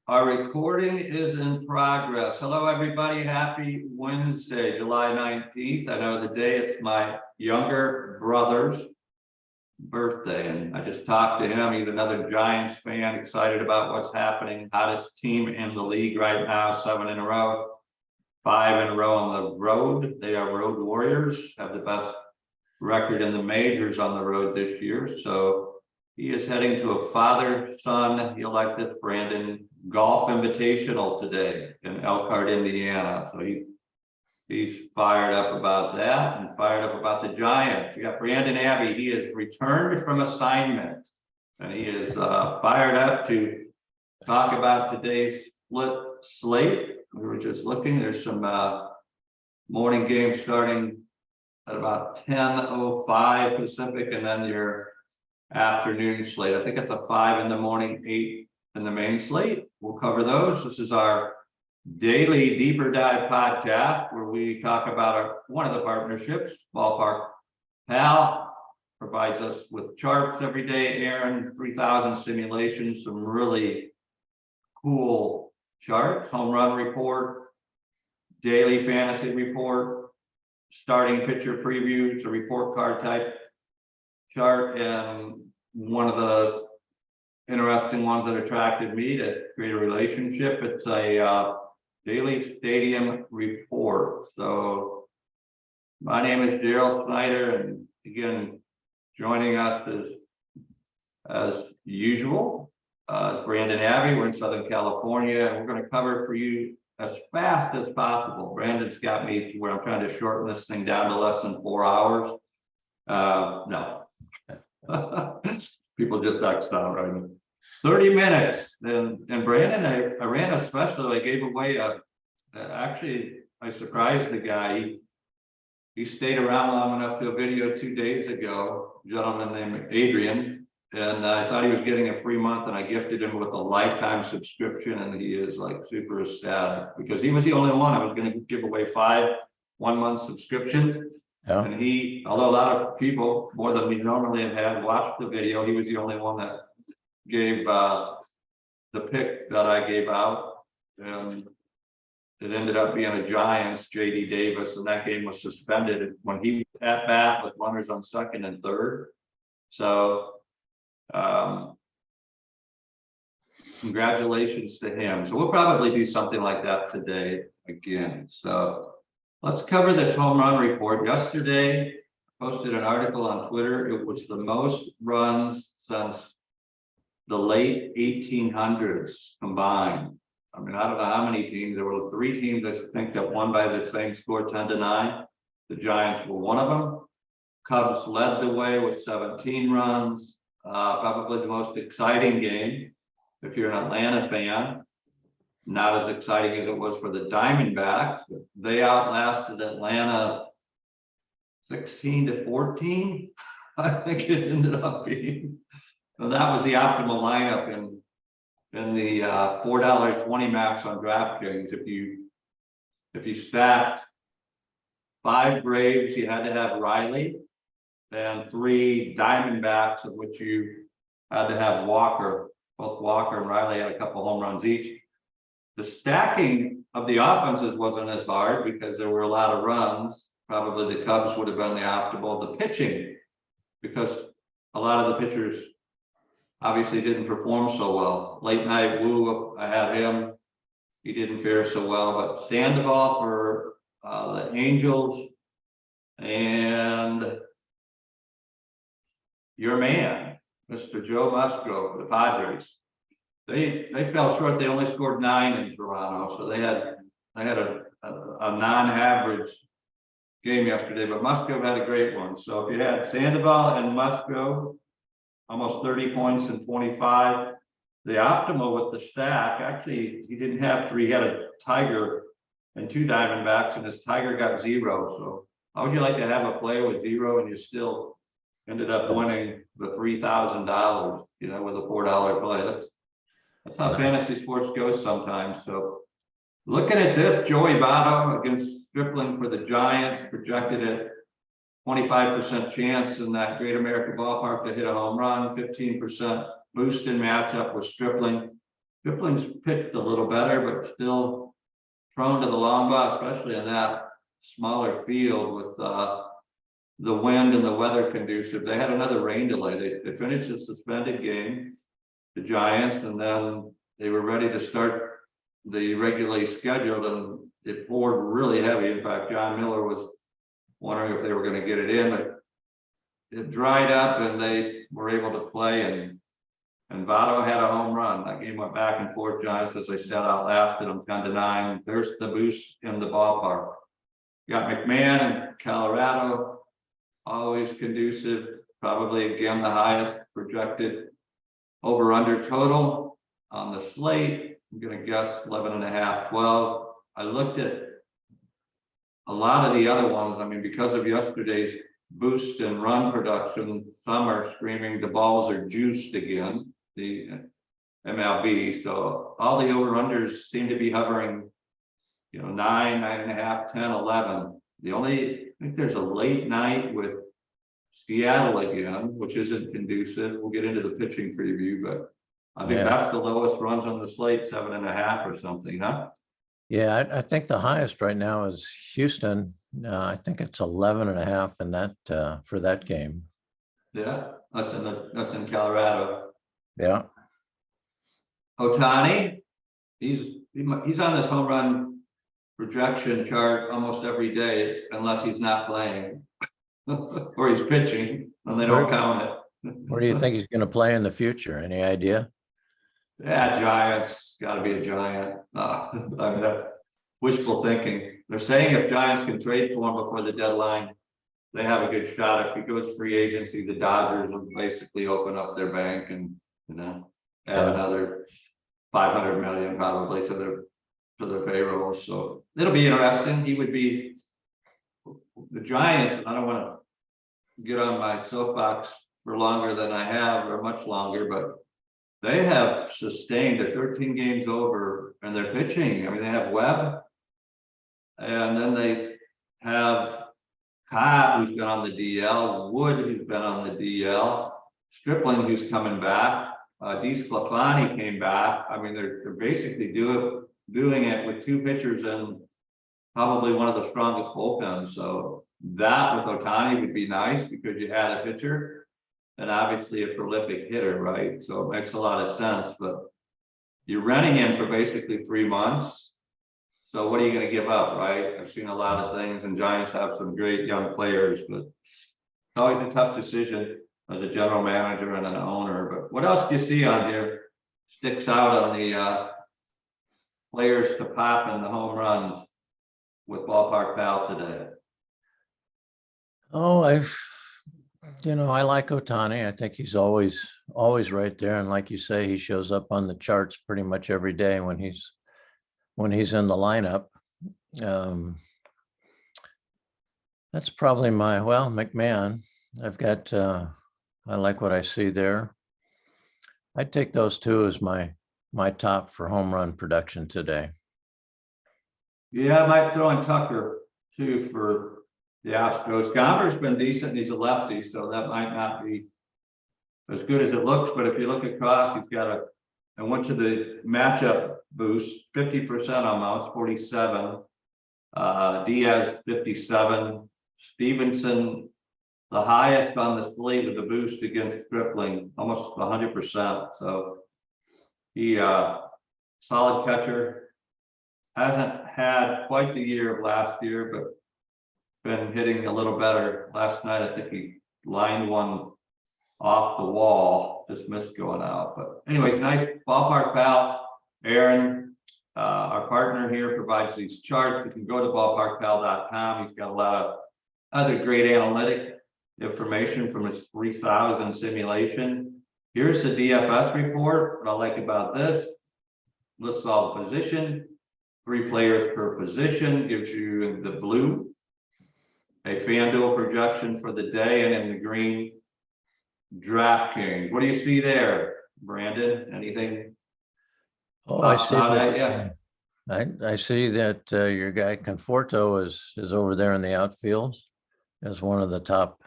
Our recording is in progress. Hello, everybody. Happy Wednesday, July 19th. I know the day it's my younger brother's birthday, and I just talked to him. He's another Giants fan, excited about what's happening. Hottest team in the league right now, 7 in a row, 5 in a row on the road. They are road warriors, have the best record in the majors on the road this year. So he is heading to a father-son, you'll like this, Brandon, golf invitational today in Elkhart, Indiana. So he's fired up about that and fired up about the Giants. You got Brandon Abbey. He has returned from assignment and he is fired up to talk about today's split slate. We were just looking, there's some morning games starting at about 10:05 Pacific, and then your afternoon slate. I think it's a 5 in the morning, 8 in the main slate. We'll cover those. This is our daily deeper dive podcast where we talk about one of the partnerships. Ballpark Pal provides us with charts every day. Aaron, 3,000 simulations, some really cool charts, home run report, daily fantasy report, starting pitcher preview, it's a report card type chart, and one of the interesting ones that attracted me to create a relationship, it's a daily stadium report. So my name is Daryl Snyder, and again, joining us is, as usual, Brandon Abbey. We're in Southern California, and we're going to cover for you as fast as possible. Brandon's got me to where I'm trying to shorten this thing down to less than 4 hours. No. People just X'd out right now. 30 minutes. And Brandon, I ran a special. I gave away actually, I surprised the guy. He stayed around long enough to do a video 2 days ago, a gentleman named Adrian. And I thought he was getting a free month, and I gifted him with a lifetime subscription, and he is like super ecstatic because he was the only one. I was going to give away 5 1-month subscriptions. Yeah. And he, although a lot of people, more than we normally have had, watched the video, he was the only one that gave the pick that I gave out. And it ended up being a Giants, JD Davis, and that game was suspended when he was at bat with runners on second and third. So congratulations to him. So we'll probably do something like that today again. So let's cover this home run report. Yesterday, I posted an article on Twitter. It was the most runs since the late 1800s combined. I mean, I don't know how many teams. There were 3 teams, I think, that won by the same score, 10-9. The Giants were one of them. Cubs led the way with 17 runs. Probably the most exciting game, if you're an Atlanta fan. Not as exciting as it was for the Diamondbacks. They outlasted Atlanta 16-14. I think it ended up being. Well, that was the optimal lineup in the $4.20 max on DraftKings. If you stacked 5 Braves, you had to have Riley, and 3 Diamondbacks, of which you had to have Walker. Both Walker and Riley had a couple home runs each. The stacking of the offenses wasn't as hard because there were a lot of runs. Probably the Cubs would have been the optimal. The pitching, because a lot of the pitchers obviously didn't perform so well. Late night Woo, I had him. He didn't fare so well. But Sandoval for the Angels and your man, Mr. Joe Musgrove for the Padres. They fell short. They only scored 9 in Toronto, so they had a non-average game yesterday. But Musgrove had a great one. So if you had Sandoval and Musgrove, almost 30 points and 25. The optimal with the stack, actually, he didn't have 3. He had a Tiger and 2 Diamondbacks, and his Tiger got 0. So how would you like to have a player with 0 and you still ended up winning the $3,000, with a $4 play? That's how fantasy sports goes sometimes. So looking at this, Joey Votto against Stripling for the Giants, projected at 25% chance in that Great American Ballpark to hit a home run, 15% boost in matchup with Stripling. Stripling's pitched a little better, but still prone to the long ball, especially in that smaller field with the wind and the weather conducive. They had another rain delay. They finished the suspended game, the Giants, and then they were ready to start the regularly scheduled, and it poured really heavy. In fact, John Miller was wondering if they were going to get it in, but it dried up and they were able to play, and Votto had a home run. That game went back and forth. Giants, as I said, outlasted them 10-9. There's the boost in the ballpark. You got McMahon in Colorado, always conducive, probably again the highest projected over under total on the slate. I'm going to guess 11.5, 12. I looked at a lot of the other ones. I mean, because of yesterday's boost and run production, some are screaming the balls are juiced again, the MLB. So all the over-unders seem to be hovering, 9, 9.5, 10, 11. I think there's a late night with Seattle again, which isn't conducive. We'll get into the pitching preview, but I think that's the lowest runs on the slate, 7.5 or something, huh? Yeah, I think the highest right now is Houston. I think it's 11.5 in that for that game. Yeah, that's in Colorado. Yeah. Ohtani, he's on this home run projection chart almost every day, unless he's not playing or he's pitching, and they don't count it. Where do you think he's going to play in the future? Any idea? Yeah, Giants, got to be a Giant. I mean, that's wishful thinking. They're saying if Giants can trade for him before the deadline, they have a good shot. If he goes free agency, the Dodgers will basically open up their bank and add another 500 million probably to their payroll. So it'll be interesting. He would be the Giants, and I don't want to get on my soapbox for longer than I have, or much longer, but they have sustained. They're 13 games over, and they're pitching. I mean, they have Webb, and then they have Cobb, who's been on the DL, Wood, who's been on the DL, Stripling, who's coming back, DeSclafani came back. I mean, they're basically doing it with two pitchers and probably one of the strongest bullpens. So that with Ohtani would be nice because you add a pitcher and obviously a prolific hitter, right? So it makes a lot of sense, but you're renting him for basically 3 months. So what are you going to give up, right? I've seen a lot of things, and Giants have some great young players, but it's always a tough decision as a general manager and an owner. But what else do you see on here sticks out on the players to pop in the home runs with Ballpark Pal today? Oh, I like Ohtani. I think he's always right there. And like you say, he shows up on the charts pretty much every day when he's in the lineup. That's probably McMahon. I like what I see there. I'd take those two as my top for home run production today. Yeah, I might throw in Tucker too for the Astros. Gomber's been decent, and he's a lefty, so that might not be as good as it looks. But if you look across, he's got I went to the matchup boost, 50% on Mounts, 47. Diaz, 57. Stevenson, the highest on the slate with the boost against Stripling, almost 100%. So he solid catcher. Hasn't had quite the year of last year, but been hitting a little better. Last night, I think he lined one off the wall, just missed going out. But anyways, nice Ballpark Pal. Aaron, our partner here, provides these charts. You can go to ballparkpal.com. He's got a lot of other great analytic information from his 3,000 simulation. Here's the DFS report. What I like about this, lists all the position, 3 players per position, gives you in the blue a FanDuel projection for the day, and in the green, DraftKings. What do you see there, Brandon? Anything? Oh, I see that. I see that your guy Conforto is over there in the outfield as one of the top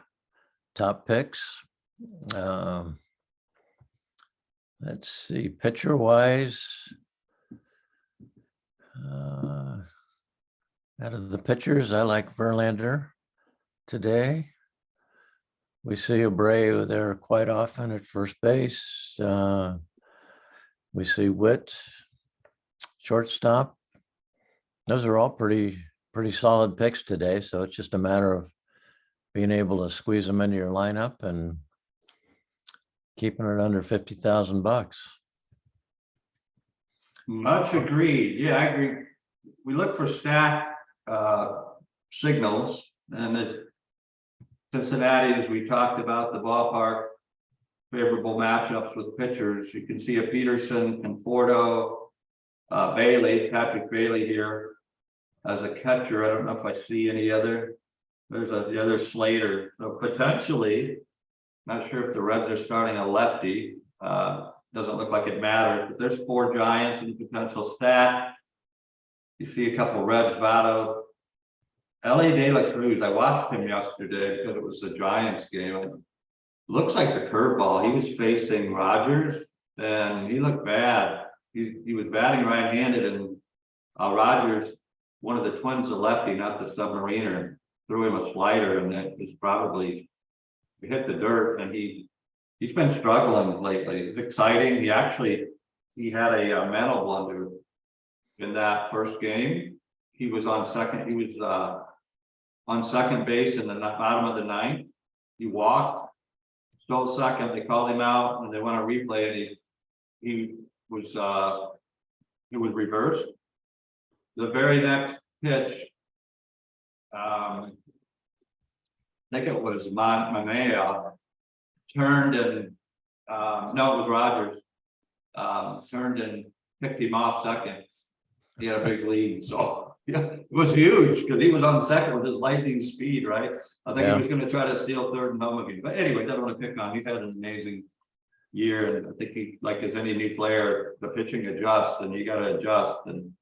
picks. Let's see, pitcher wise. Out of the pitchers, I like Verlander today. We see Abreu there quite often at first base. We see Witt, shortstop. Those are all pretty solid picks today. So it's just a matter of being able to squeeze them into your lineup and keeping it under 50,000 bucks. Much agreed. Yeah, I agree. We look for stack signals, and it's Cincinnati, as we talked about, the ballpark favorable matchups with pitchers. You can see a Peterson, Conforto, Patrick Bailey here as a catcher. I don't know if I see any other. There's the other Slater. So potentially, not sure if the Reds are starting a lefty. Doesn't look like it matters, but there's 4 Giants in potential stack. You see a couple Reds, Votto. Ellie De La Cruz, I watched him yesterday because it was the Giants game. It looks like the curveball. He was facing Rogers and he looked bad. He was batting right-handed, and Rogers, one of the Twins, a lefty, not the submariner, threw him a slider, and that was probably hit the dirt, and he's been struggling lately. It's exciting. He had a mental blunder in that first game. He was on second. He was on second base in the bottom of the 9th. He walked, stole second. They called him out, and they went on replay, and he was it was reversed. The very next pitch, I think it was Manea, turned and no, it was Rogers, turned and picked him off second. He had a big lead, so yeah, it was huge because he was on second with his lightning speed, right? I think he was going to try to steal third and home again. But anyway, don't want to pick on. He's had an amazing year, and I think he, like as any new player, the pitching adjusts, and you got to adjust, and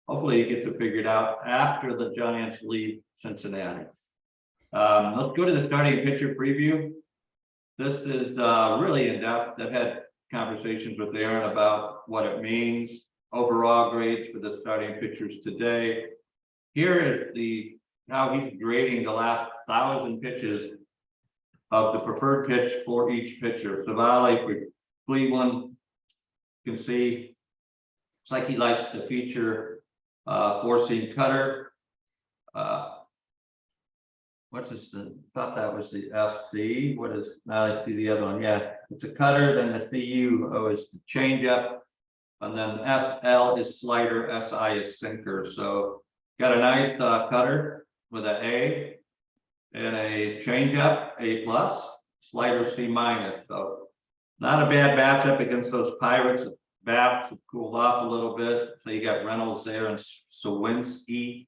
hopefully he gets it figured out after the Giants leave Cincinnati. Let's go to the starting pitcher preview. This is really in depth. I've had conversations with Aaron about what it means. Overall grades for the starting pitchers today. Here is how he's grading the last 1,000 pitches of the preferred pitch for each pitcher. Savali for Cleveland, you can see it's like he likes to feature 4-seam cutter. What's this? Thought that was the FC. What is, now I see the other one. Yeah, it's a cutter. Then the CU is the changeup, and then SL is slider, SI is sinker. So got a nice cutter with an A and a changeup A+, slider C-. So not a bad matchup against those Pirates. Bats have cooled off a little bit. So you got Reynolds there and Sawinski,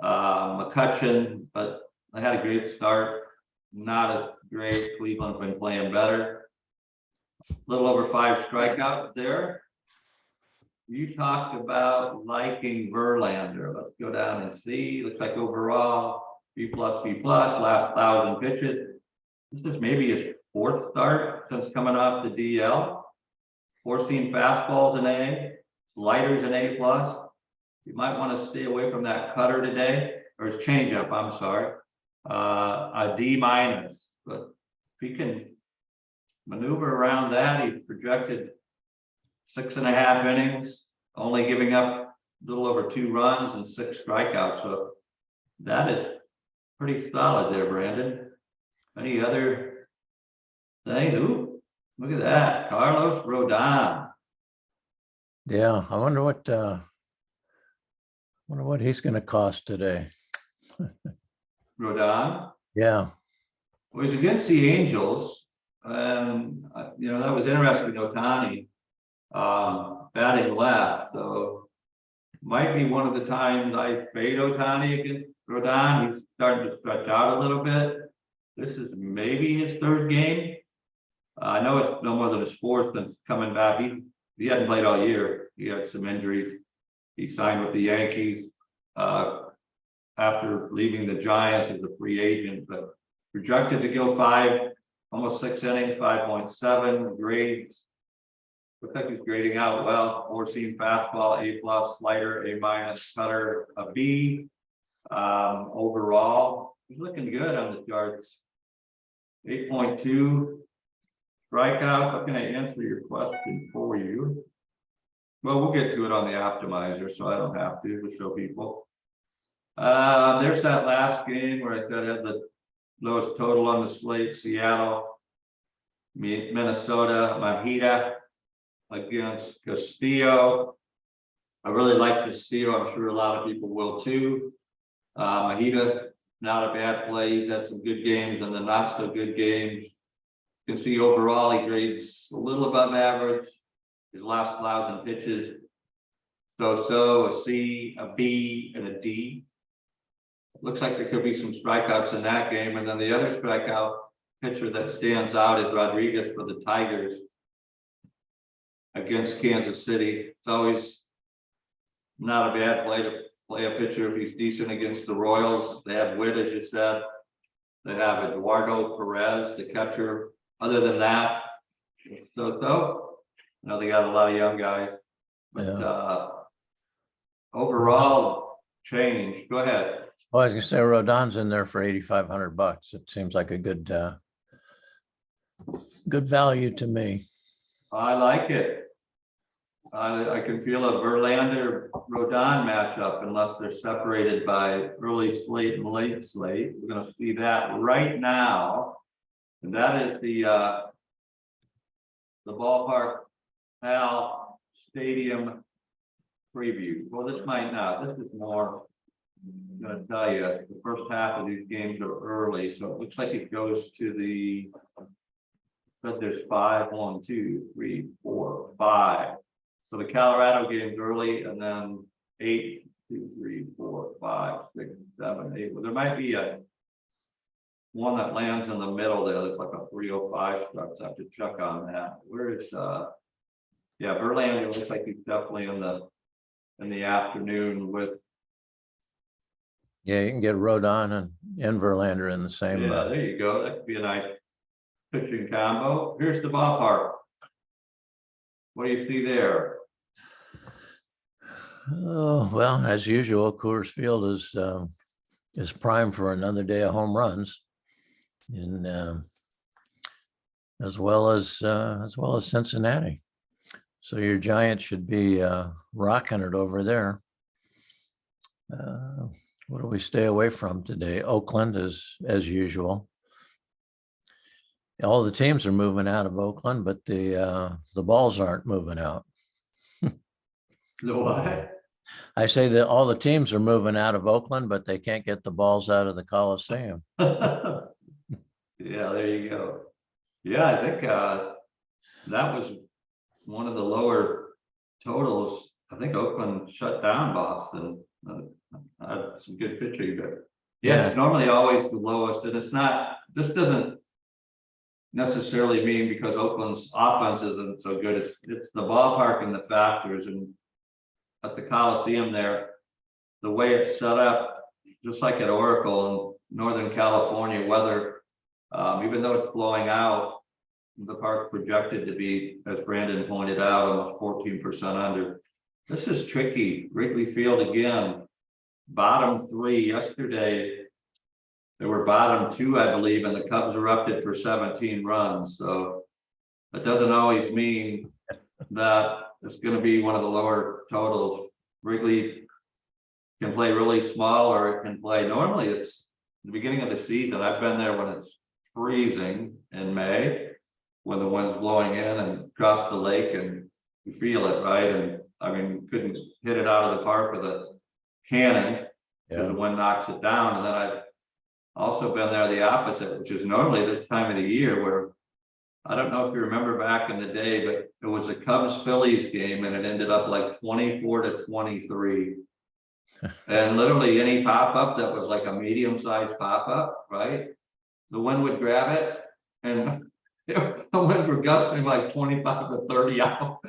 McCutcheon, but I had a great start. Not as great. Cleveland's been playing better. A little over 5 strikeouts there. You talked about liking Verlander. Let's go down and see. Looks like overall B+, last 1,000 pitches. This is maybe his 4th start since coming off the DL. 4-seam fastballs an A, sliders an A+. You might want to stay away from that cutter today, or his changeup. I'm sorry. A D-, but if he can maneuver around that, he projected 6.5 innings, only giving up a little over 2 runs and 6 strikeouts. So that is pretty solid there, Brandon. Any other thing? Ooh, look at that, Carlos Rodon. Yeah, I wonder what he's going to cost today. Rodon. Yeah. Well, he's against the Angels, and that was interesting. Ohtani batting left, so might be one of the times I fade Ohtani against Rodon. He's starting to stretch out a little bit. This is maybe his 3rd game. I know it's no more than his 4th since coming back. He hadn't played all year. He had some injuries. He signed with the Yankees after leaving the Giants as a free agent, but projected to go almost 6 innings, 5.7 grades. Looks like he's grading out well. 4-seam fastball, A+, slider, A-, cutter, a B. Overall, he's looking good on the charts. 8.2 strikeouts. I'm going to answer your question for you. Well, we'll get to it on the optimizer, so I don't have to show people. There's that last game where I said I had the lowest total on the slate. Seattle, Minnesota, Mahita against Castillo. I really like Castillo. I'm sure a lot of people will too. Mahita, not a bad play. He's had some good games and the not so good games. You can see overall he grades a little above average. His last 1,000 pitches, so a C, a B, and a D. Looks like there could be some strikeouts in that game. And then the other strikeout pitcher that stands out is Rodriguez for the Tigers against Kansas City. It's always not a bad play to play a pitcher if he's decent against the Royals. They have Witt, as you said. They have Eduardo Perez, the catcher. Other than that, so. I know they got a lot of young guys, but overall change. Go ahead. Well, I was gonna say Rodon's in there for $8,500. It seems like a good value to me. I like it. I can feel a Verlander Rodon matchup unless they're separated by early slate and late slate. We're going to see that right now, and that is the Ballpark Pal Stadium preview. Well, this might not. This is more. I'm going to tell you, the first half of these games are early, so it looks like it goes to the. But there's 5, 1, 2, 3, 4, 5. So the Colorado game's early, and then 8, 2, 3, 4, 5, 6, 7, 8. Well, there might be a one that lands in the middle there. That's like a 305 starts. I have to check on that. Where is yeah, Verlander looks like he's definitely in the afternoon with. Yeah, you can get Rodon and Verlander in the same. Yeah, there you go. That could be a nice pitching combo. Here's the ballpark. What do you see there? Oh, well, as usual, Coors Field is prime for another day of home runs, and as well as Cincinnati. So your Giants should be rocking it over there. What do we stay away from today? Oakland is as usual. All the teams are moving out of Oakland, but the balls aren't moving out. The what? I say that all the teams are moving out of Oakland, but they can't get the balls out of the Coliseum. Yeah, there you go. Yeah, I think that was one of the lower totals. I think Oakland shut down Boston. Had some good pitching, but yeah, it's normally always the lowest, and it's not. This doesn't necessarily mean because Oakland's offense isn't so good. It's the ballpark and the factors, and at the Coliseum there, the way it's set up, just like at Oracle in Northern California weather, even though it's blowing out, the park projected to be, as Brandon pointed out, almost 14% under. This is tricky. Wrigley Field again, bottom 3 yesterday. There were bottom 2, I believe, and the Cubs erupted for 17 runs. So that doesn't always mean that it's going to be one of the lower totals. Wrigley can play really small, or it can play. Normally, it's the beginning of the season. I've been there when it's freezing in May, when the wind's blowing in and across the lake, and you feel it, right? And I mean, couldn't hit it out of the park with a cannon because the wind knocks it down. And then I've also been there the opposite, which is normally this time of the year where, I don't know if you remember back in the day, but it was a Cubs-Phillies game and it ended up like 24-23. And literally any pop-up that was like a medium-sized pop-up, right? The wind would grab it and the wind were gusting like 25 to 30 out.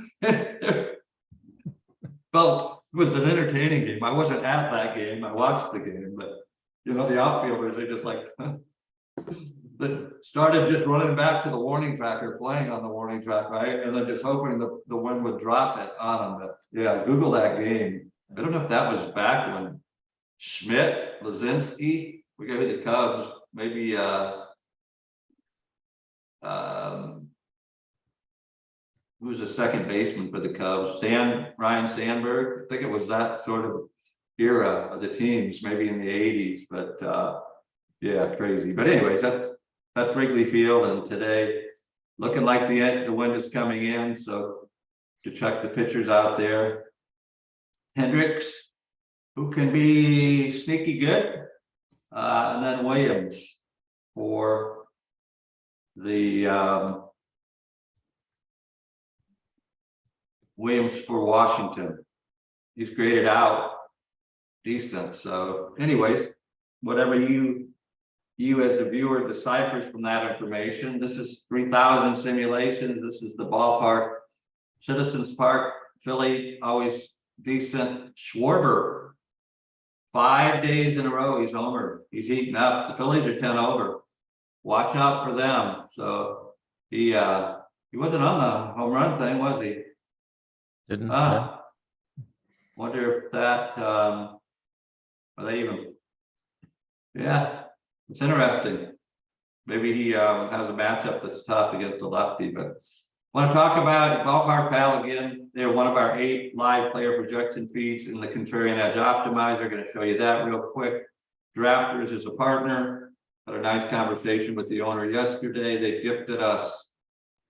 Well, it was an entertaining game. I wasn't at that game. I watched the game, but you know, the outfielders are just like, that started just running back to the warning track or playing on the warning track, right? And then just hoping the wind would drop it on them. But yeah, Google that game. I don't know if that was back when Schmidt, Lazinski, we go to the Cubs, maybe who was the second baseman for the Cubs? Ryan Sandberg. I think it was that sort of era of the teams, maybe in the 80s, but yeah, crazy. But anyways, that's Wrigley Field, and today looking like the wind is coming in. So to check the pitchers out there, Hendricks, who can be sneaky good, and then Williams for the Williams for Washington. He's graded out decent. So anyways, whatever you as a viewer deciphers from that information. This is 3,000 simulations. This is the ballpark. Citizens Park, Philly, always decent. Schwarber, 5 days in a row, he's homered. He's heating up. The Phillies are 10 over. Watch out for them. So he wasn't on the home run thing, was he? Didn't. Wonder if that are they even? Yeah, it's interesting. Maybe he has a matchup that's tough against a lefty, but want to talk about Ballpark Pal again. They're one of our 8 live player projection feeds in the Contrarian Edge Optimizer. Going to show you that real quick. Drafters is a partner. Had a nice conversation with the owner yesterday. They gifted us,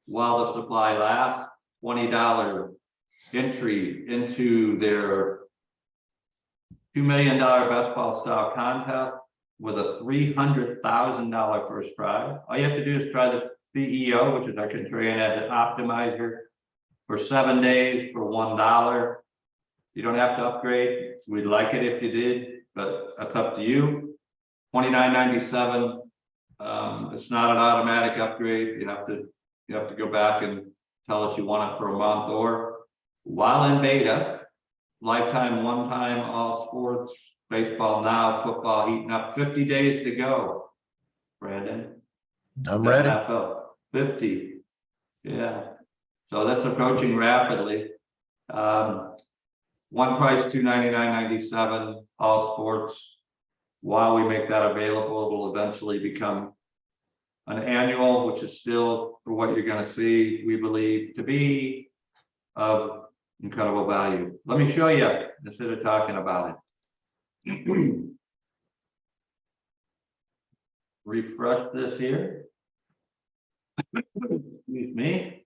while the supply lasts, $20 entry into their $2 million best ball style contest with a $300,000 first prize. All you have to do is try the CEO, which is our Contrarian Edge Optimizer, for 7 days for $1. You don't have to upgrade. We'd like it if you did, but that's up to you. $29.97. It's not an automatic upgrade. You have to go back and tell us you want it for a month, or while in beta, lifetime, one-time, all sports, baseball now, football heating up. 50 days to go, Brandon. I'm ready. NFL, 50. Yeah. So that's approaching rapidly. One price, $299.97, all sports. While we make that available, it will eventually become an annual, which is still, for what you're going to see, we believe to be of incredible value. Let me show you instead of talking about it. Refresh this here. Excuse me.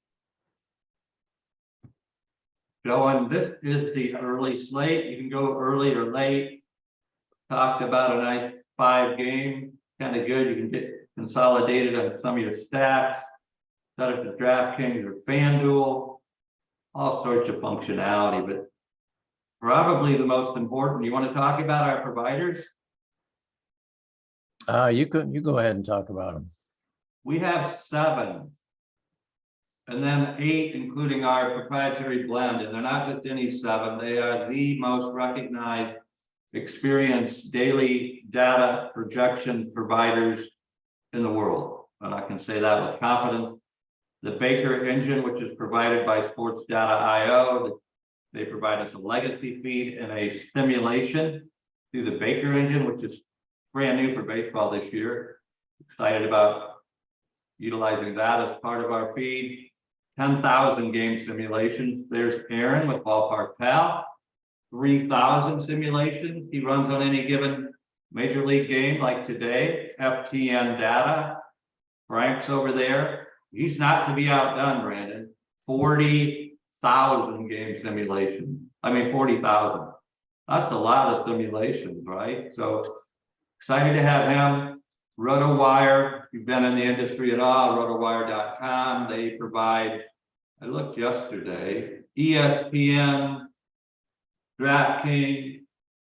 Showing this is the early slate. You can go early or late. Talked about a nice 5 game, kind of good. You can get consolidated on some of your stats. Set up the DraftKings or FanDuel, all sorts of functionality, but probably the most important. You want to talk about our providers? You go ahead and talk about them. We have 7, and then 8, including our proprietary blend. And they're not just any 7, they are the most recognized, experienced daily data projection providers in the world. And I can say that with confidence. The Baker engine, which is provided by Sports Data IO, they provide us a legacy feed and a simulation through the Baker engine, which is brand new for baseball this year. Excited about utilizing that as part of our feed. 10,000 game simulations. There's Aaron with Ballpark Pal. 3,000 simulations he runs on any given major league game, like today. FTN data. Frank's over there. He's not to be outdone, Brandon. 40,000 game simulations. I mean, 40,000. That's a lot of simulations, right? So excited to have him. RotoWire, if you've been in the industry at all, rotowire.com. They provide, I looked yesterday, ESPN, DraftKings,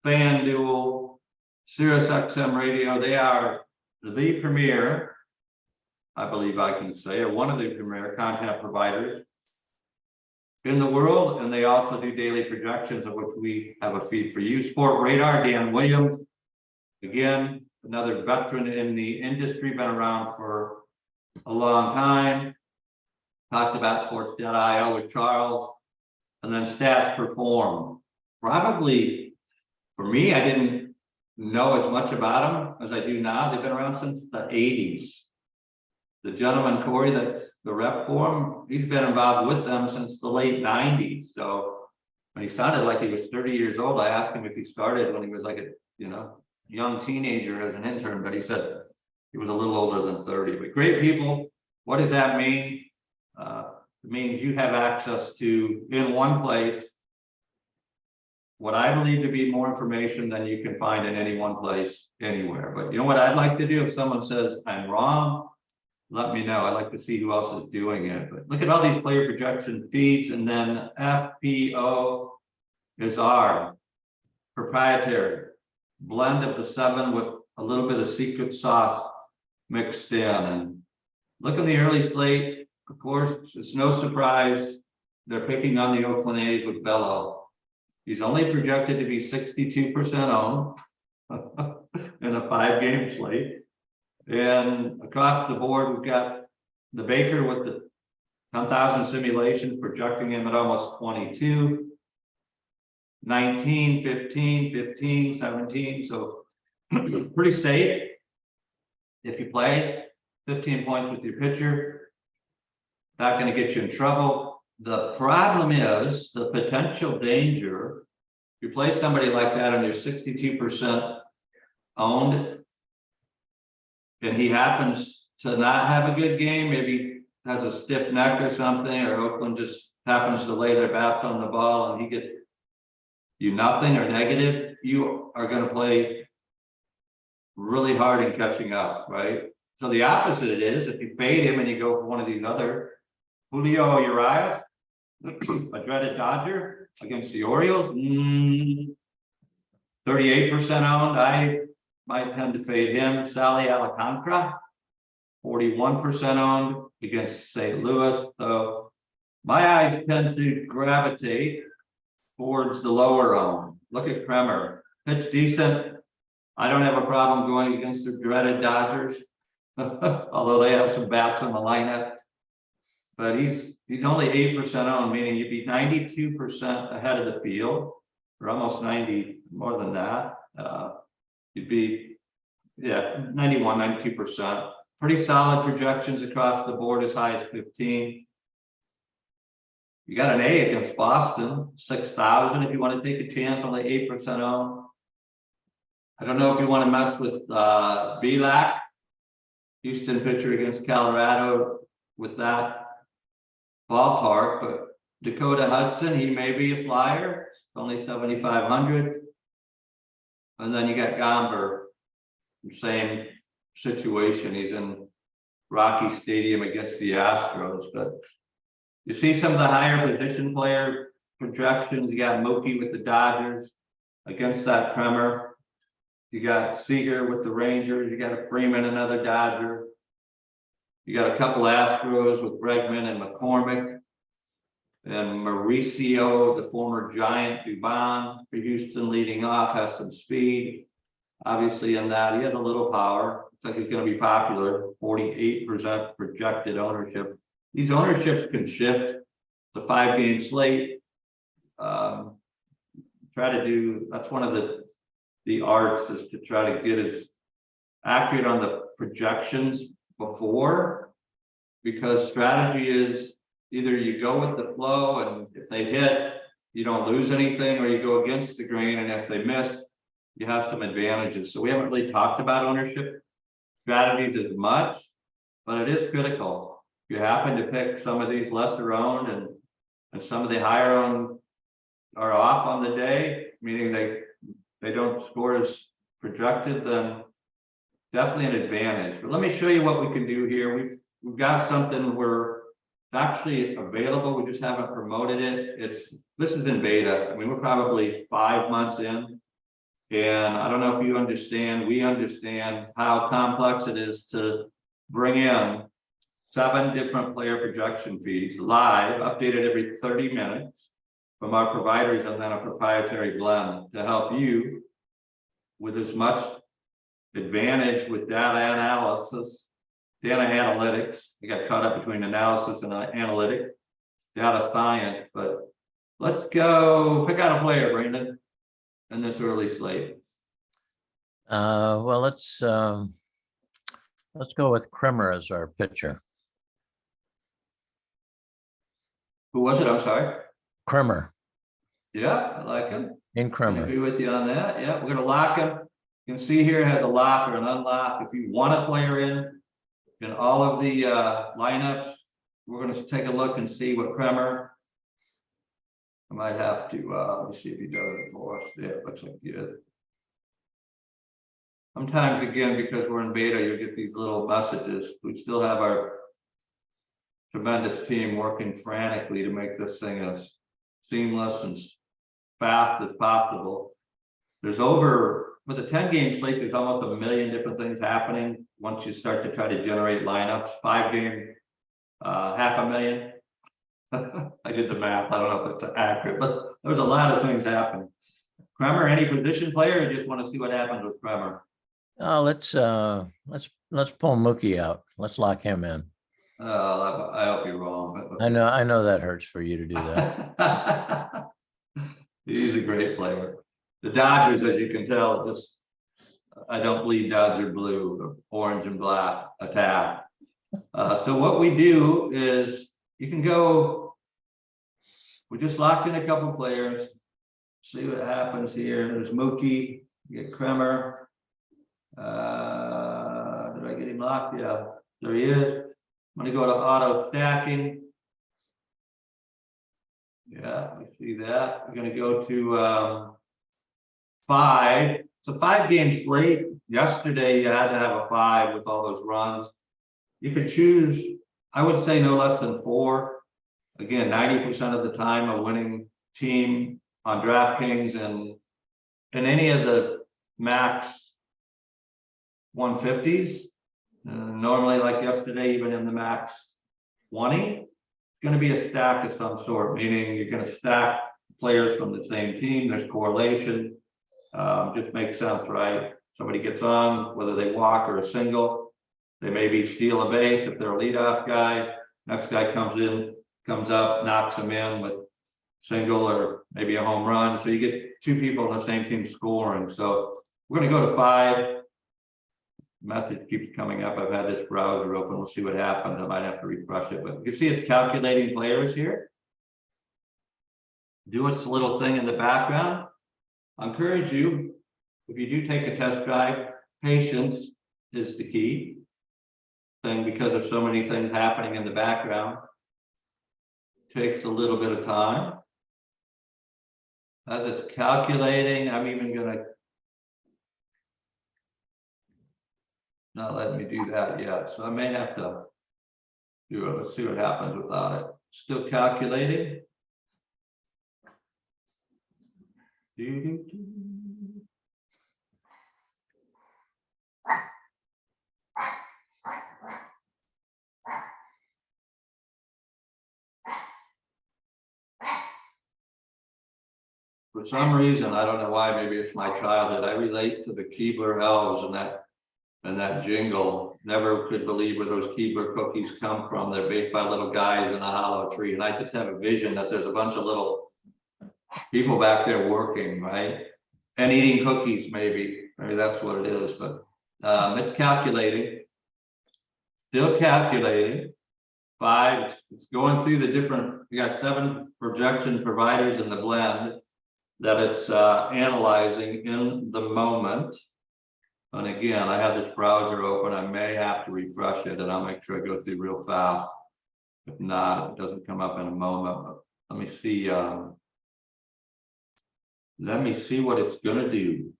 FanDuel, SiriusXM Radio. They are the premier, I believe I can say, or one of the premier content providers in the world. And they also do daily projections, of which we have a feed for you. Sport Radar, Dan Williams. Again, another veteran in the industry, been around for a long time. Talked about sports.io with Charles, and then Stats Perform. Probably for me, I didn't know as much about them as I do now. They've been around since the 80s. The gentleman, Corey, that's the rep for him, he's been involved with them since the late 90s. So when he sounded like he was 30 years old, I asked him if he started when he was like a, young teenager as an intern, but he said he was a little older than 30. But great people. What does that mean? It means you have access to, in one place, what I believe to be more information than you can find in any one place anywhere. But you know what I'd like to do if someone says I'm wrong, let me know. I'd like to see who else is doing it. But look at all these player projection feeds, and then FPO is our proprietary blend of the 7 with a little bit of secret sauce mixed in. And look at the early slate. Of course, it's no surprise they're picking on the Oakland A's with Bello. He's only projected to be 62% owned in a 5-game slate. And across the board, we've got the Baker with the 10,000 simulations projecting him at almost 22, 19, 15, 15, 17. So pretty safe if you play 15 points with your pitcher. Not going to get you in trouble. The problem is the potential danger. If you play somebody like that and you're 62% owned, and he happens to not have a good game, maybe has a stiff neck or something, or Oakland just happens to lay their bats on the ball and he gets you nothing or negative, you are going to play really hard in catching up, right? So the opposite it is, if you fade him and you go for one of these other, Julio Urias, a dreaded Dodger against the Orioles, 38% owned. I might tend to fade him. Sally Alcantara, 41% owned against St. Louis. So my eyes tend to gravitate towards the lower owned. Look at Kremer, pitch decent. I don't have a problem going against the dreaded Dodgers, although they have some bats in the lineup. But he's only 8% owned, meaning you'd be 92% ahead of the field, or almost 90, more than that. You'd be, 91, 92%. Pretty solid projections across the board, as high as 15. You got an A against Boston, 6,000 if you want to take a chance, only 8% owned. I don't know if you want to mess with Belak, Houston pitcher against Colorado with that ballpark, but Dakota Hudson, he may be a flyer, it's only 7,500. And then you got Gomber, same situation. He's in Rocky Stadium against the Astros, but you see some of the higher position player projections. You got Mookie with the Dodgers against that Kremer. You got Seager with the Rangers. You got a Freeman, another Dodger. You got a couple Astros with Bregman and McCormick, and Mauricio, the former Giant, Dubon for Houston leading off, has some speed. Obviously in that, he has a little power. Looks like he's going to be popular, 48% projected ownership. These ownerships can shift. The 5-game slate. Try to do, that's one of the arts, is to try to get as accurate on the projections before, because strategy is either you go with the flow and if they hit, you don't lose anything, or you go against the grain and if they miss, you have some advantages. So we haven't really talked about ownership strategies as much, but it is critical. If you happen to pick some of these lesser owned and some of the higher owned are off on the day, meaning they don't score as projected, then definitely an advantage. But let me show you what we can do here. We've got something where it's actually available. We just haven't promoted it. This is in beta. I mean, we're probably 5 months in, and I don't know if you understand. We understand how complex it is to bring in 7 different player projection feeds live, updated every 30 minutes from our providers, and then a proprietary blend to help you with as much advantage with data analysis, data analytics. I got caught up between analysis and analytic, data science, but let's go pick out a player, Brandon, in this early slate. Well, let's go with Kremer as our pitcher. Who was it? I'm sorry. Kremer. Yeah, I like him. In I Kremer. agree with you on that. Yeah, we're gonna lock him. You can see here it has a lock or an unlock. If you want a player in all of the lineups, we're gonna take a look and see what Kremer. I might have to let me see if he does it for us. Yeah, it looks like he is. Sometimes again, because we're in beta, you get these little messages. We still have our tremendous team working frantically to make this thing as seamless and fast as possible. There's with a 10-game slate, there's almost a million different things happening once you start to try to generate lineups. 5-game, 500,000. I did the math. I don't know if it's accurate, but there's a lot of things happening. Kremer, any position player, or just want to see what happens with Kremer? Let's pull Mookie out. Let's lock him in. I hope you're wrong. I know that hurts for you to do that. He's a great player. The Dodgers, as you can tell, I don't bleed Dodger blue, orange and black attack. So what we do is you can go, we just locked in a couple players, see what happens here. There's Mookie, you get Kremer. Did I get him locked? Yeah, there he is. I'm going to go to auto stacking. Yeah, we see that. We're going to go to 5. It's a 5-game slate. Yesterday, you had to have a 5 with all those runs. You could choose, I would say, no less than 4. Again, 90% of the time, a winning team on DraftKings and in any of the max 150s. Normally, like yesterday, even in the max 20, it's going to be a stack of some sort, meaning you're going to stack players from the same team. There's correlation. Just makes sense, right? Somebody gets on, whether they walk or a single, they maybe steal a base if they're a leadoff guy. Next guy comes up, knocks them in with single or maybe a home run. So you get 2 people on the same team scoring. So we're going to go to 5. Message keeps coming up. I've had this browser open. We'll see what happens. I might have to refresh it, but you can see it's calculating players here. Do its little thing in the background. I encourage you, if you do take a test drive, patience is the key thing because there's so many things happening in the background. Takes a little bit of time. As it's calculating, I'm even going to not letting me do that yet. So I may have to do it. Let's see what happens without it. Still calculating. For some reason, I don't know why, maybe it's my childhood, I relate to the Keebler elves and that jingle. Never could believe where those Keebler cookies come from. They're baked by little guys in a hollow tree. And I just have a vision that there's a bunch of little people back there working, right? And eating cookies, maybe. Maybe that's what it is, but it's calculating. Still calculating. 5, it's going through the different, we got 7 projection providers in the blend that it's analyzing in the moment. And again, I have this browser open. I may have to refresh it and I'll make sure I go through real fast. If not, if it doesn't come up in a moment, let me see. Let me see what it's going to do.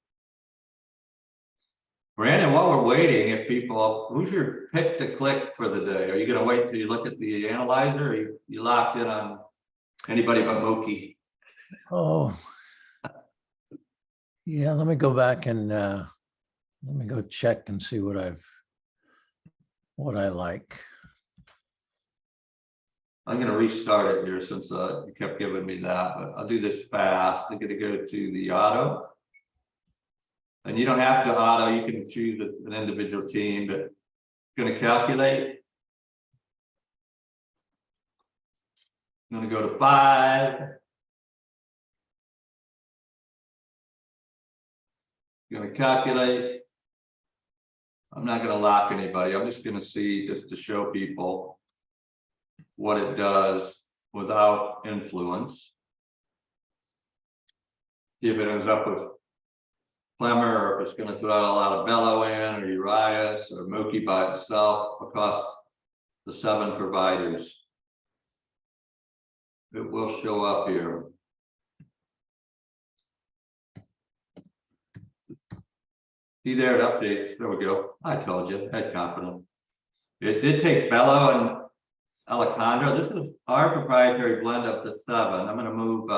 Brandon, while we're waiting, if people, who's your pick to click for the day? Are you going to wait till you look at the analyzer, or you locked in on anybody but Mookie? Oh, yeah. Let me go back and let me go check and see what I like. I'm going to restart it here since you kept giving me that, but I'll do this fast. I'm going to go to the auto. And you don't have to auto, you can choose an individual team, but going to calculate. I'm going to go to 5. Going to calculate. I'm not going to lock anybody. I'm just going to see, just to show people what it does without influence. If it ends up with Clemmer, or if it's going to throw a lot of Bello in, or Urias, or Mookie by itself across the 7 providers. It will show up here. See there, it updates. There we go. I told you, I had confidence. It did take Bello and Alejandro. This is our proprietary blend up to 7. I'm going to move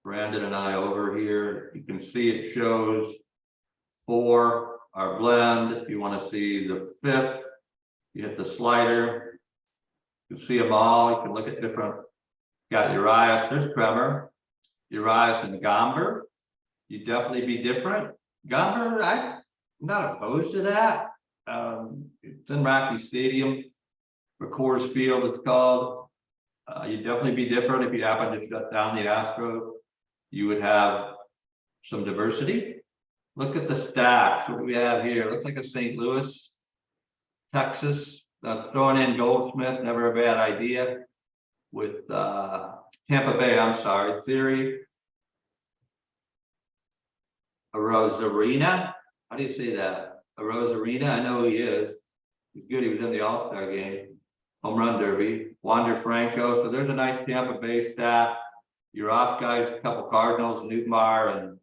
Brandon and I over here. You can see it shows 4, our blend. If you want to see the 5th, you hit the slider. You can see them all. You can look at different. Got Urias, there's Kremer, Urias and Gomber. You definitely be different. Gomber, I'm not opposed to that. It's in Rocky Stadium, or Coors Field, it's called. You'd definitely be different if you happen to shut down the Astros. You would have some diversity. Look at the stacks. What do we have here? Looks like a St. Louis, Texas. Throwing in Goldsmith, never a bad idea. With Tampa Bay, I'm sorry, Theory. Arozarena. How do you say that? Arozarena, I know who he is. He's good, he was in the All-Star game. Home run derby. Wander Franco. So there's a nice Tampa Bay staff. Your off guys, a couple Cardinals, Newtmar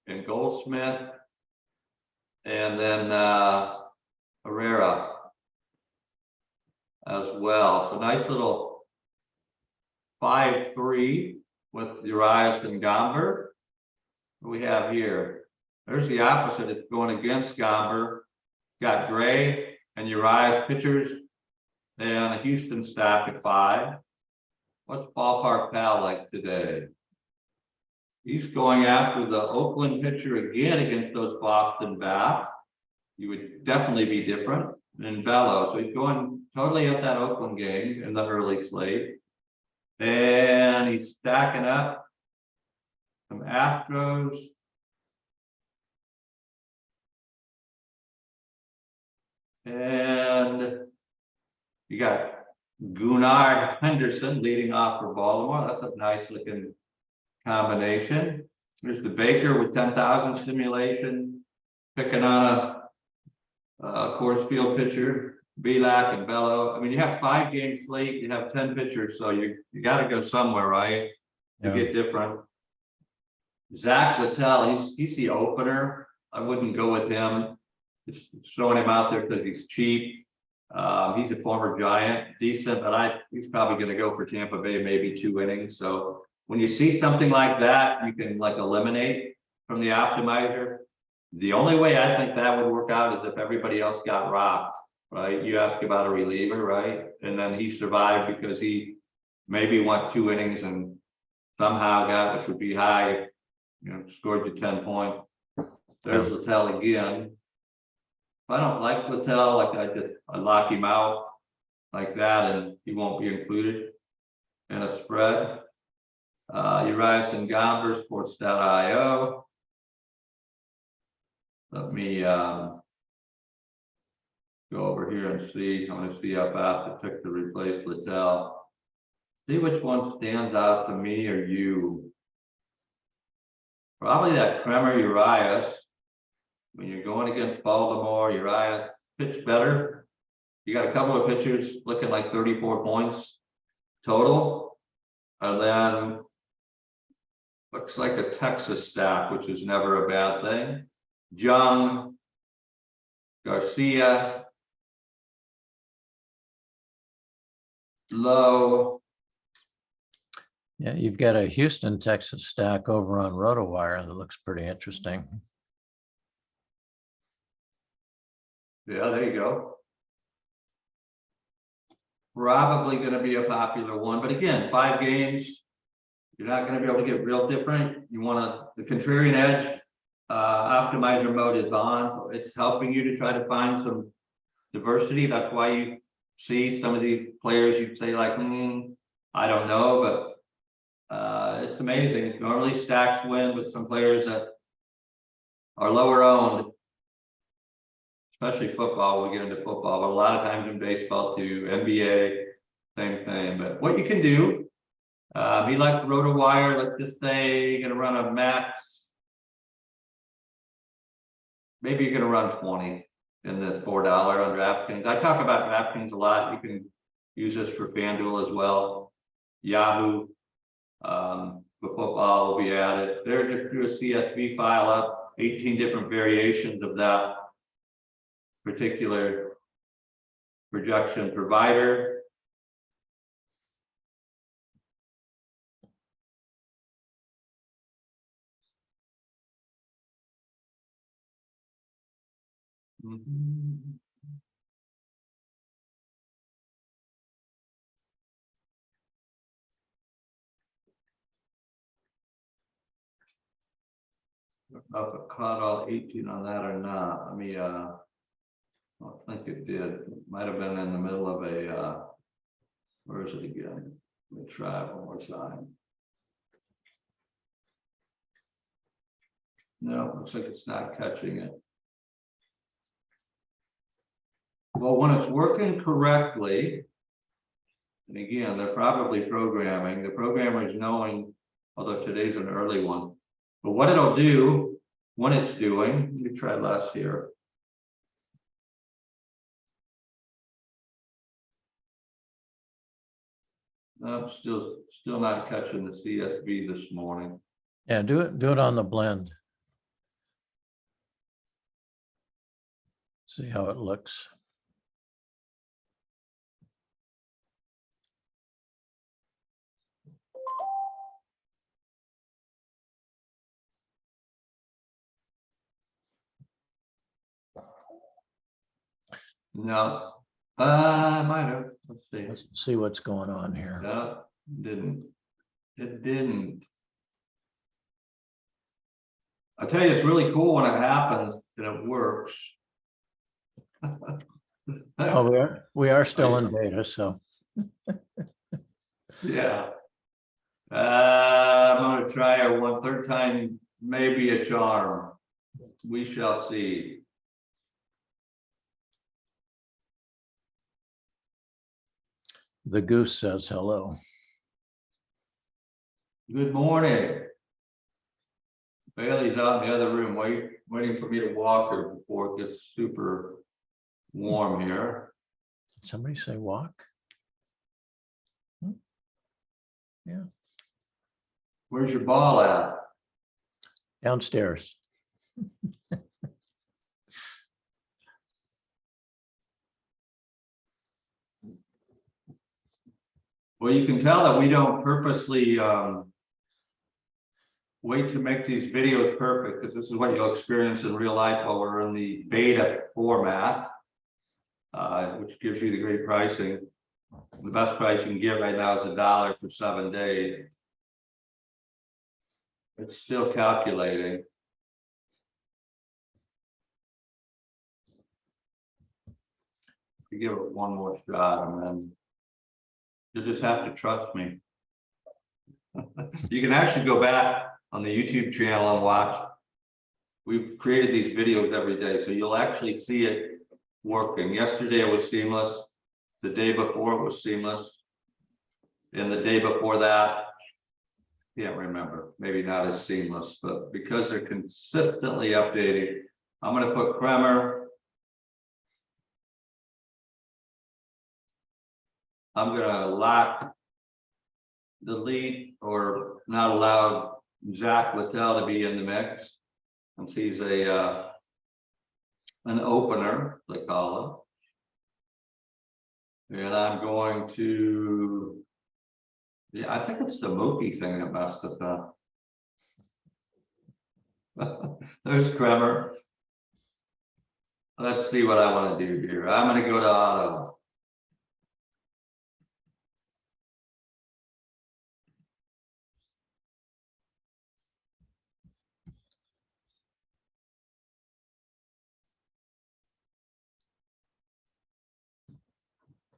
and Goldsmith. And then Herrera as well. So nice little 5-3 with Urias and Gomber. What we have here? There's the opposite. It's going against Gomber. Got Gray and Urias pitchers and a Houston stack at 5. What's Ballpark Pal like today? He's going after the Oakland pitcher again against those Boston bats. You would definitely be different than Bello. So he's going totally at that Oakland game in the early slate. And he's stacking up some Astros. And you got Gunnar Henderson leading off for Baltimore. That's a nice looking combination. There's the Baker with 10,000 simulation, picking on a Coors Field pitcher. Belak and Bello. I mean, you have 5-game slate, you have 10 pitchers, so you got to go somewhere, right? To get different. Zach Littell, he's the opener. I wouldn't go with him. Just throwing him out there because he's cheap. He's a former Giant, decent, but he's probably going to go for Tampa Bay, maybe 2 innings. So when you see something like that, you can like eliminate from the optimizer. The only way I think that would work out is if everybody else got rocked. Right, you ask about a reliever, right? And then he survived because he maybe went 2 innings and somehow got, which would be high, scored you 10 points. There's Littell again. If I don't like Littell, like I lock him out like that, and he won't be included in a spread. Urias and Gomber, Sports.io. Let me go over here and see. I want to see how fast it took to replace Littell. See which one stands out to me or you. Probably that Kremer Urias. When you're going against Baltimore, Urias pitched better. You got a couple of pitchers looking like 34 points total. And then looks like a Texas stack, which is never a bad thing. Jung, Garcia, Low. Yeah, you've got a Houston, Texas stack over on RotoWire that looks pretty interesting. Yeah, there you go. Probably going to be a popular one, but again, 5 games. You're not going to be able to get real different. You want the contrarian edge. optimizer mode is on. It's helping you to try to find some diversity. That's why you see some of these players, you'd say like, I don't know, but it's amazing. Normally stacks win, but some players that are lower owned, especially football, we'll get into football, but a lot of times in baseball too, NBA, same thing. But what you can do, he likes RotoWire, let's just say you're gonna run a max. Maybe you're gonna run 20 in this $4 on DraftKings. I talk about DraftKings a lot. You can use this for FanDuel as well. Yahoo, the football will be added. They're just through a CSV file up, 18 different variations of that particular projection provider. I don't know if it caught all 18 on that or not. Let me I don't think it did. It might have been in the middle of a where is it again? Let me try it one more time. No, looks like it's not catching it. Well, when it's working correctly, and again, they're probably programming, the programmer is knowing, although today's an early one, but what it'll do when it's doing, let me try less here. No, still not catching the CSV this morning. Yeah, do it on the blend. See how it looks. No, I might have. Let's see. Let's see what's going on here. No, didn't. It didn't. I tell you, it's really cool when it happens and it works. Oh, we are still in beta, so. Yeah. I'm gonna try a 1/3 time, maybe a charm. We shall see. The goose says hello. Good morning. Bailey's out in the other room, waiting for me to walk her before it gets super warm here. Did somebody say walk? Yeah. Where's your ball at? Downstairs. Well, you can tell that we don't purposely wait to make these videos perfect, because this is what you'll experience in real life while we're in the beta format, which gives you the great pricing. The best price you can get right now is $1 for 7 days. It's still calculating. You give it one more shot and then you'll just have to trust me. You can actually go back on the YouTube channel and watch. We've created these videos every day, so you'll actually see it working. Yesterday it was seamless. The day before it was seamless. And the day before that, can't remember, maybe not as seamless, but because they're consistently updating, I'm going to put Kremer. I'm going to lock, delete, or not allow Zach Littell to be in the mix, since he's a an opener, they call him. And I'm going to, yeah, I think it's the Mookie thing that messed it up. There's Kremer. Let's see what I want to do here. I'm going to go to auto.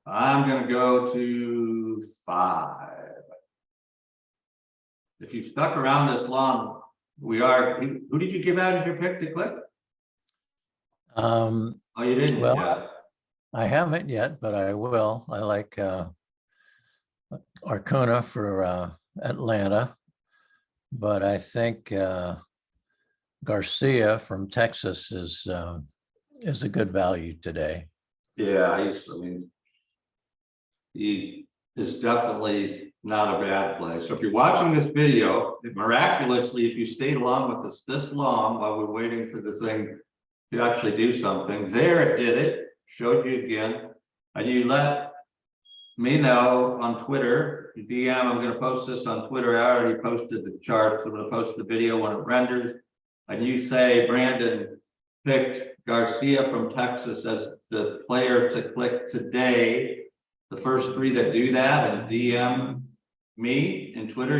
I'm gonna go to 5. If you stuck around this long, who did you give out as your pick to click? Um, Oh, you didn't well, yet. I haven't yet, but I will. I like Arcona for Atlanta, but I think Garcia from Texas is a good value today. Yeah, I mean, he is definitely not a bad play. So if you're watching this video, miraculously, if you stayed along with us this long while we're waiting for the thing to actually do something, there it did it, showed you again, and you let me know on Twitter, DM, I'm gonna post this on Twitter. I already posted the charts. I'm gonna post the video when it renders. And you say Brandon picked Garcia from Texas as the player to click today. The first 3 that do that and DM me in Twitter,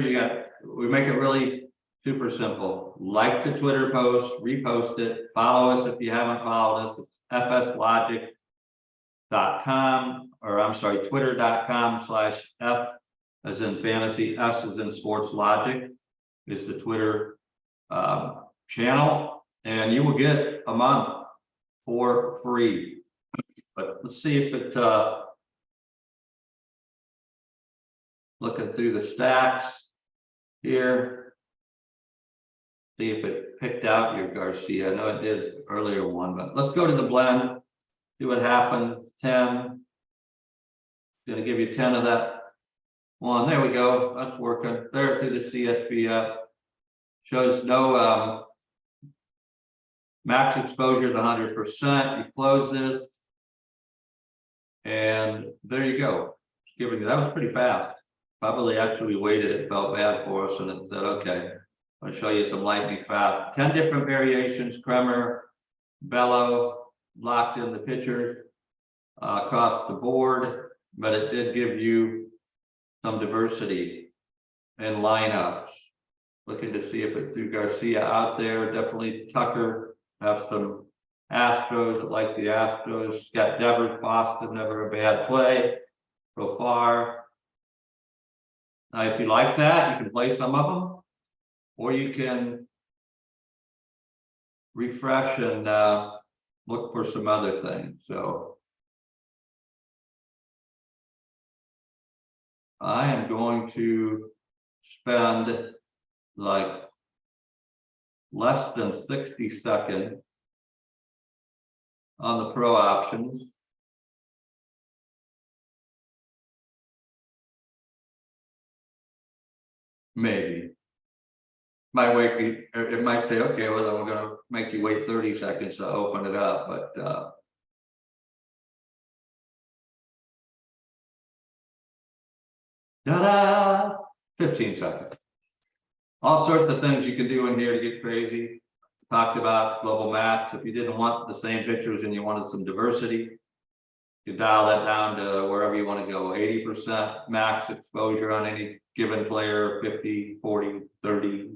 we make it really super simple. Like the Twitter post, repost it, follow us if you haven't followed us. It's fslogic.com, or I'm sorry, twitter.com/F as in fantasy, S as in sports logic is the Twitter channel, and you will get a month for free. But let's see if it looking through the stacks here, see if it picked out your Garcia. I know it did earlier one, but let's go to the blend, see what happened. 10, gonna give you 10 of that one. There we go, that's working. There through the CSV shows no max exposure is 100%. You close this, and there you go. It's giving you, that was pretty fast. Probably actually waited, it felt bad for us, and it said, okay, I'll show you some lightning fast. 10 different variations, Kremer, Bello, locked in the pictures across the board, but it did give you some diversity in lineups. Looking to see if it threw Garcia out there. Definitely Tucker, have some Astros that like the Astros. Got Devers, Boston, never a bad play so far. Now, if you like that, you can play some of them, or you can refresh and look for some other things. So I am going to spend like less than 60 seconds on the pro options. Maybe. Might wait me, it might say, okay, well, then we're gonna make you wait 30 seconds to open it up, but ta-da! 15 seconds. All sorts of things you can do in here to get crazy. Talked about global maps. If you didn't want the same pictures and you wanted some diversity, you dial that down to wherever you want to go. 80% max exposure on any given player, 50, 40, 30.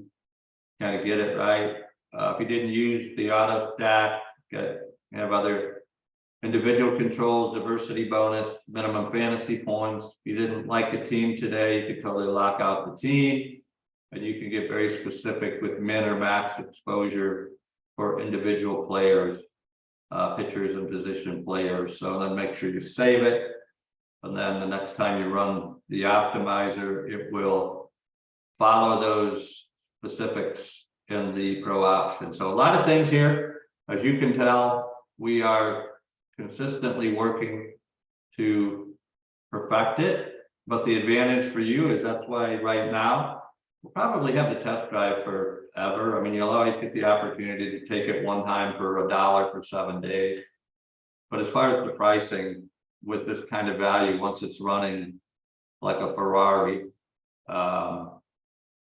Kind of get it right. If you didn't use the auto stack, have other individual controls, diversity bonus, minimum fantasy points. If you didn't like a team today, you could totally lock out the team. And you can get very specific with min or max exposure for individual players, pitchers and position players. So then make sure you save it. And then the next time you run the optimizer, it will follow those specifics in the pro option. So a lot of things here, as you can tell, we are consistently working to perfect it. But the advantage for you is that's why right now, we'll probably have the test drive forever. I mean, you'll always get the opportunity to take it one time for $1 for 7 days. But as far as the pricing with this kind of value, once it's running like a Ferrari,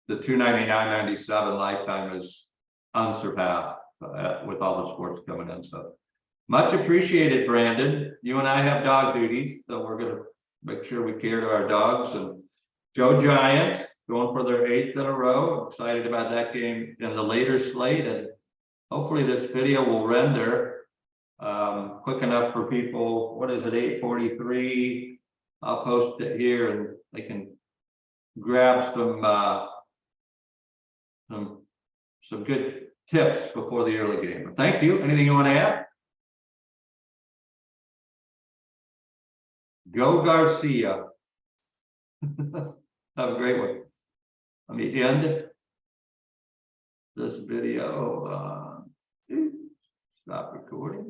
the $299.97 lifetime is unsurpassed with all the sports coming in. So much appreciated, Brandon. You and I have dog duty, so we're going to make sure we care to our dogs. And go Giants, going for their 8th in a row. Excited about that game in the later slate, and hopefully this video will render quick enough for people. What is it, 8:43? I'll post it here and they can grab some good tips before the early game. Thank you. Anything you want to add? Go Garcia. Have a great one. Let me end this video. Stop recording.